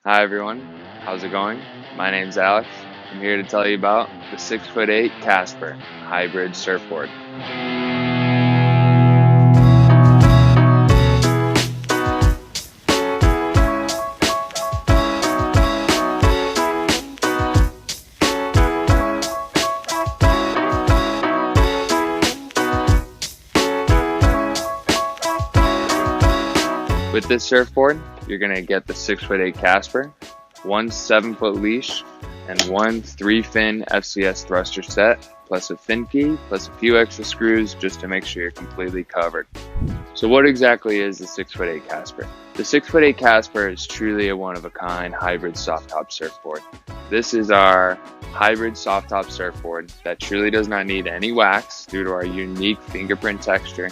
Hi everyone, how's it going? My name's Alex. I'm here to tell you about the 6'8" Casper hybrid surfboard. With this surfboard, you're going to get the 6'8" Casper, one 7-foot leash, and one 3-fin FCS thruster set, plus a fin key, plus a few extra screws just to make sure you're completely covered. So what exactly is the 6'8" Casper? The 6'8" Casper is truly a one-of-a-kind hybrid soft top surfboard. This is our hybrid soft top surfboard that truly does not need any wax due to our unique fingerprint texture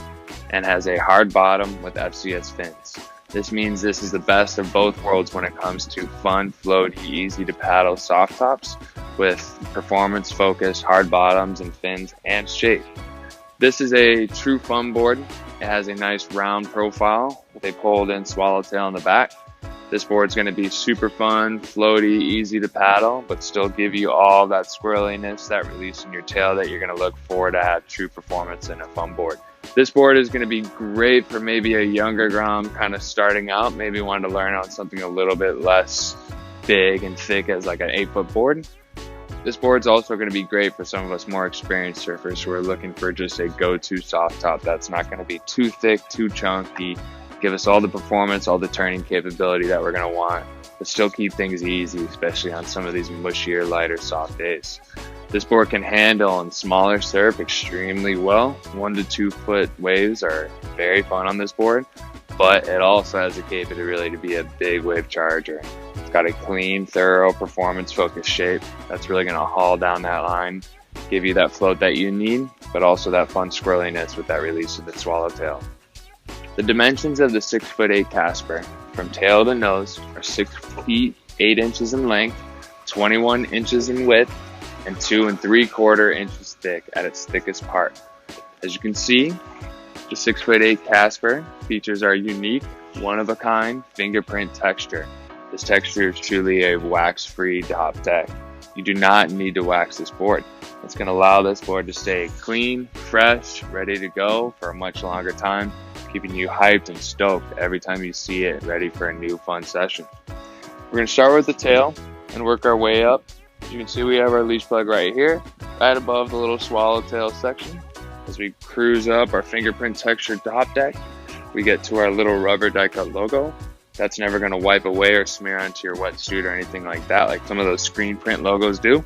and has a hard bottom with FCS fins. This means this is the best of both worlds when it comes to fun, floaty, easy to paddle soft tops with performance focused hard bottoms and fins and shape. This is a true fun board. It has a nice round profile with a pulled in swallowtail in the back. This board's going to be super fun, floaty, easy to paddle, but still give you all that squirreliness, that release in your tail that you're going to look for to have true performance in a fun board. This board is going to be great for maybe a younger grom kind of starting out, maybe wanting to learn on something a little bit less big and thick as like an 8-foot board. This board's also going to be great for some of us more experienced surfers who are looking for just a go-to soft top that's not going to be too thick, too chunky, give us all the performance, all the turning capability that we're going to want, but still keep things easy, especially on some of these mushier, lighter, soft days. This board can handle in smaller surf extremely well. 1 to 2 foot waves are very fun on this board, but it also has the capability to be a big wave charger. It's got a clean, thorough, performance-focused shape that's really going to haul down that line, give you that float that you need, but also that fun squirreliness with that release of the swallowtail. The dimensions of the 6'8" Casper from tail to nose are 6 feet 8 inches in length, 21 inches in width, and 2 3/4 inches thick at its thickest part. As you can see, the 6'8" Casper features our unique, one-of-a-kind fingerprint texture. This texture is truly a wax-free top deck. You do not need to wax this board. It's going to allow this board to stay clean, fresh, ready to go for a much longer time, keeping you hyped and stoked every time you see it, ready for a new fun session. We're going to start with the tail and work our way up. You can see we have our leash plug right here, right above the little swallowtail section. As we cruise up our fingerprint textured top deck, we get to our little rubber die cut logo. That's never going to wipe away or smear onto your wetsuit or anything like that, like some of those screen print logos do.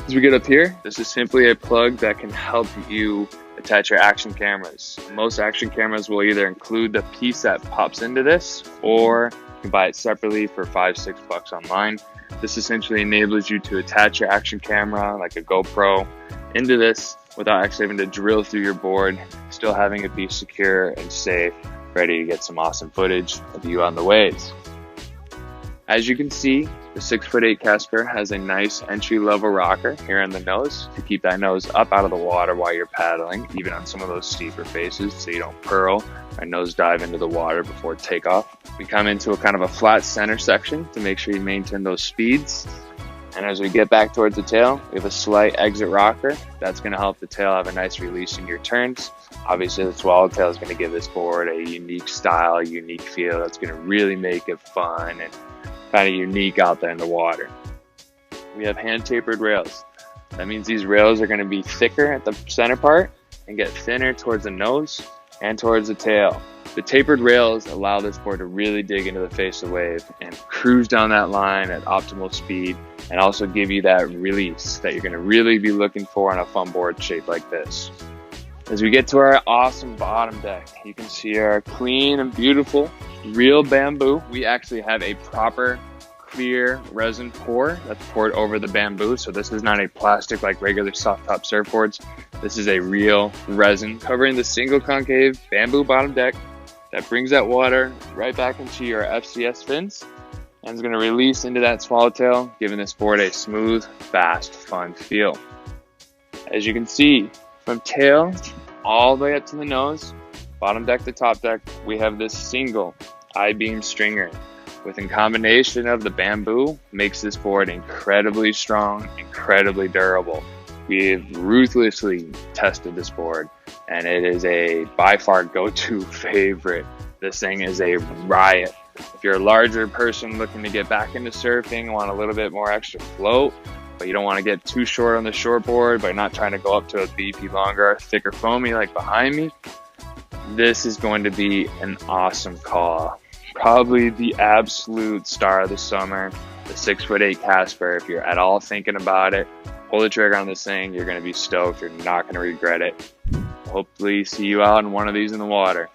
As we get up here, this is simply a plug that can help you attach your action cameras. Most action cameras will either include the piece that pops into this, or you can buy it separately for $5-6 online. This essentially enables you to attach your action camera like a GoPro into this without actually having to drill through your board, still having it be secure and safe, ready to get some awesome footage of you on the waves. As you can see, the 6'8" Casper has a nice entry-level rocker here on the nose to keep that nose up out of the water while you're paddling, even on some of those steeper faces, so you don't pearl or nose dive into the water before takeoff. We come into a kind of a flat center section to make sure you maintain those speeds. And as we get back towards the tail, we have a slight exit rocker. That's going to help the tail have a nice release in your turns. Obviously, the swallowtail is going to give this board a unique style, a unique feel that's going to really make it fun and kind of unique out there in the water. We have hand tapered rails. That means these rails are going to be thicker at the center part and get thinner towards the nose and towards the tail. The tapered rails allow this board to really dig into the face of the wave and cruise down that line at optimal speed, and also give you that release that you're going to really be looking for on a fun board shaped like this. As we get to our awesome bottom deck, you can see our clean and beautiful real bamboo. We actually have a proper clear resin pour that's poured over the bamboo. So this is not a plastic like regular soft top surfboards. This is a real resin covering the single concave bamboo bottom deck that brings that water right back into your FCS fins and is going to release into that swallowtail, giving this board a smooth, fast, fun feel. As you can see, from tail all the way up to the nose, bottom deck to top deck, we have this single I-beam stringer. with in combination of the bamboo makes this board incredibly strong, incredibly durable. We've ruthlessly tested this board and it is a by far go-to favorite. This thing is a riot. If you're a larger person looking to get back into surfing, want a little bit more extra float, but you don't want to get too short on the shortboard by not trying to go up to a beefy, longer, thicker foamy like behind me, this is going to be an awesome call. Probably the absolute star of the summer, the 6'8" Casper. If you're at all thinking about it, pull the trigger on this thing. You're going to be stoked. You're not going to regret it. Hopefully see you out in one of these in the water.